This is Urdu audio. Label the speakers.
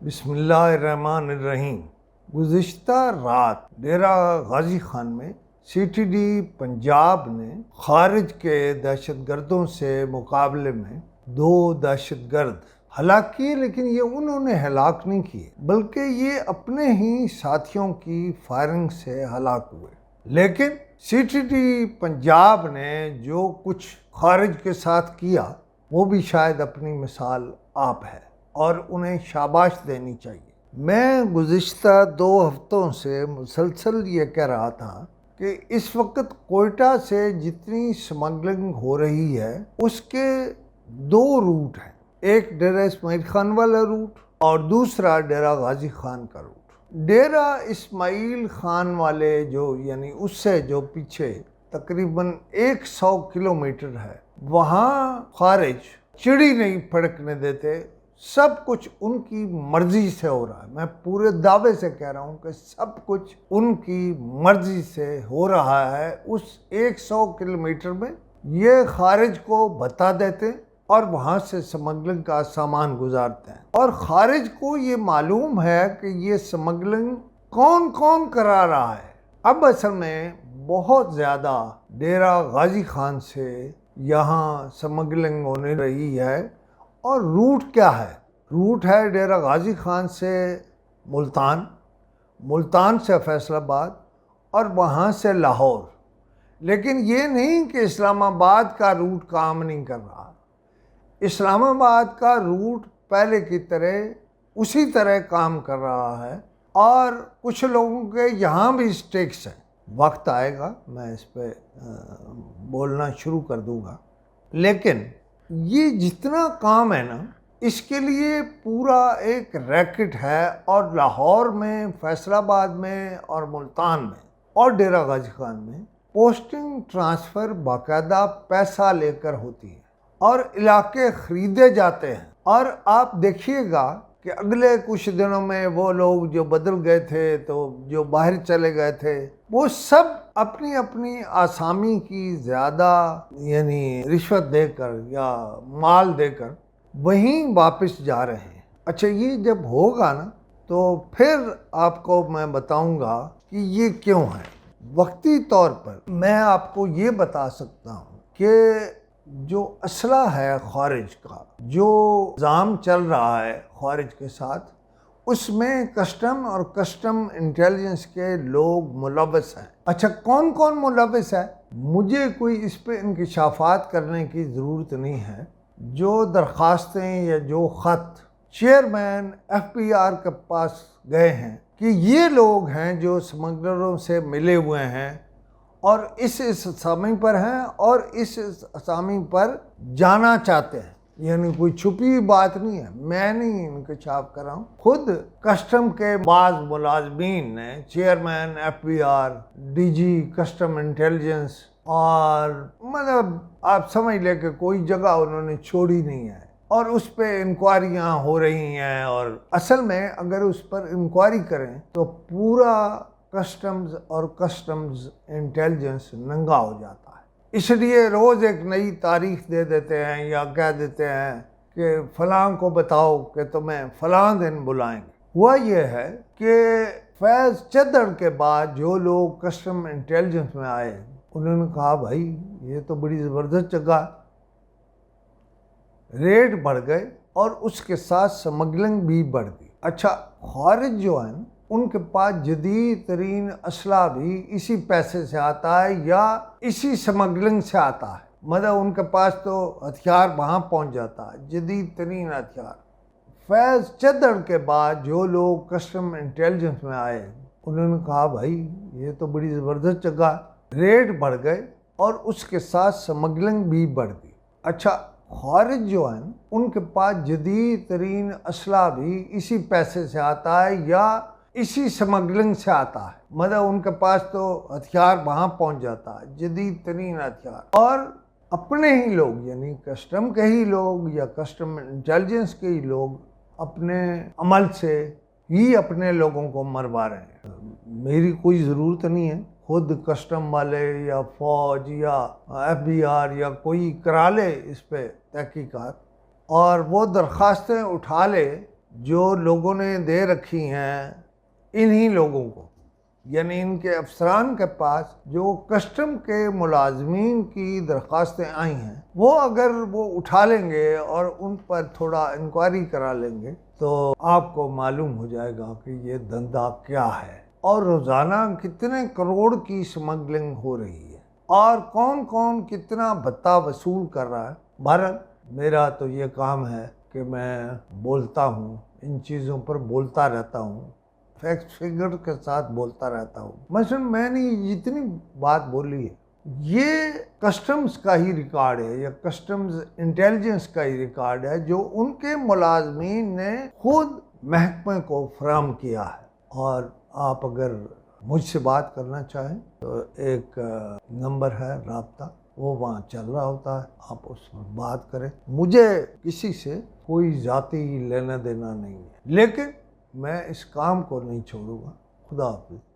Speaker 1: بسم اللہ الرحمن الرحیم۔ گزشتہ رات ڈیرہ غازی خان میں سی ٹی ڈی پنجاب نے خارج کے دہشت گردوں سے مقابلے میں 2 دہشت گرد ہلاک کیے، لیکن یہ انہوں نے ہلاک نہیں کیے بلکہ یہ اپنے ہی ساتھیوں کی فائرنگ سے ہلاک ہوئے۔ لیکن سی ٹی ڈی پنجاب نے جو کچھ خارج کے ساتھ کیا وہ بھی شاید اپنی مثال آپ ہے اور انہیں شاباش دینی چاہیے۔ میں گزشتہ 2 ہفتوں سے مسلسل یہ کہہ رہا تھا کہ اس وقت کوئٹہ سے جتنی سمگلنگ ہو رہی ہے اس کے 2 روٹ ہیں، ایک ڈیرہ اسماعیل خان والا روٹ اور دوسرا ڈیرہ غازی خان کا روٹ۔ ڈیرہ اسماعیل خان والے یعنی اس سے جو پیچھے تقریباً 100 کلومیٹر ہے، وہاں خارج چڑی نہیں پھڑکنے دیتے، سب کچھ ان کی مرضی سے ہو رہا ہے۔ میں پورے دعوے سے کہہ رہا ہوں کہ سب کچھ ان کی مرضی سے ہو رہا ہے۔ اس 100 کلومیٹر میں یہ خارج کو بتا دیتے اور وہاں سے سمگلنگ کا سامان گزارتے ہیں، اور خارج کو یہ معلوم ہے کہ یہ سمگلنگ کون کون کرا رہا ہے۔ اب اصل میں بہت زیادہ ڈیرہ غازی خان سے یہاں سمگلنگ ہونے رہی ہے، اور روٹ کیا ہے؟ روٹ ہے ڈیرہ غازی خان سے ملتان سے فیصل آباد اور وہاں سے لاہور۔ لیکن یہ نہیں کہ اسلام آباد کا روٹ کام نہیں کر رہا۔ اسلام آباد کا روٹ پہلے کی طرح اسی طرح کام کر رہا ہے، اور کچھ لوگوں کے یہاں بھی سٹیکس ہیں۔ وقت آئے گا میں اس پہ بولنا شروع کر دوں گا، لیکن یہ جتنا کام ہے نا، اس کے لیے پورا ایک ریکٹ ہے، اور لاہور میں، فیصل آباد میں اور ملتان میں اور ڈیرہ غازی خان میں پوسٹنگ ٹرانسفر باقاعدہ پیسہ لے کر ہوتی ہے اور علاقے خریدے جاتے ہیں۔ اور آپ دیکھیے گا کہ اگلے کچھ دنوں میں وہ لوگ جو بدل گئے تھے، تو جو باہر چلے گئے تھے، وہ سب اپنی اپنی آسامی کی زیادہ یعنی رشوت دے کر یا مال دے کر وہیں واپس جا رہے ہیں۔ اچھا، یہ جب ہوگا نا تو پھر آپ کو میں بتاؤں گا کہ یہ کیوں ہے۔ وقتی طور پر میں آپ کو یہ بتا سکتا ہوں کہ جو اسلحہ ہے خارج کا، جو نظام چل رہا ہے خارج کے ساتھ، اس میں کسٹم اور کسٹم انٹیلیجنس کے لوگ ملوث ہیں۔ اچھا، کون کون ملوث ہے؟ مجھے کوئی اس پہ انکشافات کرنے کی ضرورت نہیں ہے۔ جو درخواستیں یا جو خط چیئرمین ایف بی آر کے پاس گئے ہیں کہ یہ لوگ ہیں جو سمگلروں سے ملے ہوئے ہیں اور اس اسامی پر ہیں اور اس اسامی پر جانا چاہتے ہیں، یعنی کوئی چھپی بات نہیں ہے، میں نہیں انکشاف کر رہا ہوں، خود کسٹم کے بعض ملازمین نے، chairman F B R, D G custom intelligence, اور مطلب آپ سمجھ لیں کہ کوئی جگہ انہوں نے چھوڑی نہیں ہے، اور اس پہ انکوائریاں ہو رہی ہیں، اور اصل میں اگر اس پر انکوائری کریں تو پورا کسٹمز اور کسٹمز انٹیلیجنس ننگا ہو جاتا ہے۔ اس لیے روز ایک نئی تاریخ دے دیتے ہیں یا کہہ دیتے ہیں کہ فلاں کو بتاؤ کہ تمہیں فلاں دن بلائیں گے۔ ہوا یہ ہے کہ فیض چدر کے بعد جو لوگ کسٹم انٹیلیجنس میں آئے، انہوں نے کہا بھائی یہ تو بڑی زبردست جگہ، ریٹ بڑھ گئے اور اس کے ساتھ سمگلنگ بھی بڑھ گئی۔ اچھا، خارج جو ہے ان کے پاس جدید ترین اسلحہ بھی اسی پیسے سے آتا ہے یا اسی سمگلنگ سے آتا ہے، مطلب ان کے پاس تو ہتھیار وہاں پہنچ جاتا ہے، جدید ترین ہتھیار۔ فیض چدر کے بعد جو لوگ کسٹم انٹیلیجنس میں آئے، انہوں نے کہا بھائی یہ تو بڑی زبردست جگہ، ریٹ بڑھ گئے اور اس کے ساتھ سمگلنگ بھی بڑھ گئی۔ اچھا، خارج جو ہیں ان کے پاس جدید ترین اسلحہ بھی اسی پیسے سے آتا ہے یا اسی سمگلنگ سے آتا ہے، مطلب ان کے پاس تو ہتھیار وہاں پہنچ جاتا ہے، جدید ترین ہتھیار، اور اپنے ہی لوگ یعنی کسٹم کے ہی لوگ یا کسٹم انٹیلیجنس کے ہی لوگ اپنے عمل سے ہی اپنے لوگوں کو مروا رہے ہیں۔ میری کوئی ضرورت نہیں ہے، خود کسٹم والے یا فوج یا ایف بی آر یا کوئی کرا لے اس پہ تحقیقات اور وہ درخواستیں اٹھا لے جو لوگوں نے دے رکھی ہیں انہی لوگوں کو، یعنی ان کے افسران کے پاس جو کسٹم کے ملازمین کی درخواستیں آئی ہیں، وہ اگر وہ اٹھا لیں گے اور ان پر تھوڑا انکوائری کرا لیں گے تو آپ کو معلوم ہو جائے گا کہ یہ دھندا کیا ہے اور روزانہ کتنے کروڑ کی سمگلنگ ہو رہی ہے اور کون کون کتنا بھتہ وصول کر رہا ہے۔ بہرحال میرا تو یہ کام ہے کہ میں بولتا ہوں، ان چیزوں پر بولتا رہتا ہوں، فیکٹ فگر کے ساتھ بولتا رہتا ہوں۔ مثلا میں نے جتنی بات بولی ہے یہ کسٹمز کا ہی ریکارڈ ہے یا کسٹمز انٹیلیجنس کا ہی ریکارڈ ہے جو ان کے ملازمین نے خود محکمے کو فراہم کیا ہے۔ اور آپ اگر مجھ سے بات کرنا چاہیں تو ایک نمبر ہے رابطہ، وہ وہاں چل رہا ہوتا ہے، آپ اس پر بات کریں۔ مجھے کسی سے کوئی ذاتی لینا دینا نہیں ہے، لیکن میں اس کام کو نہیں چھوڑوں گا۔ خدا حافظ۔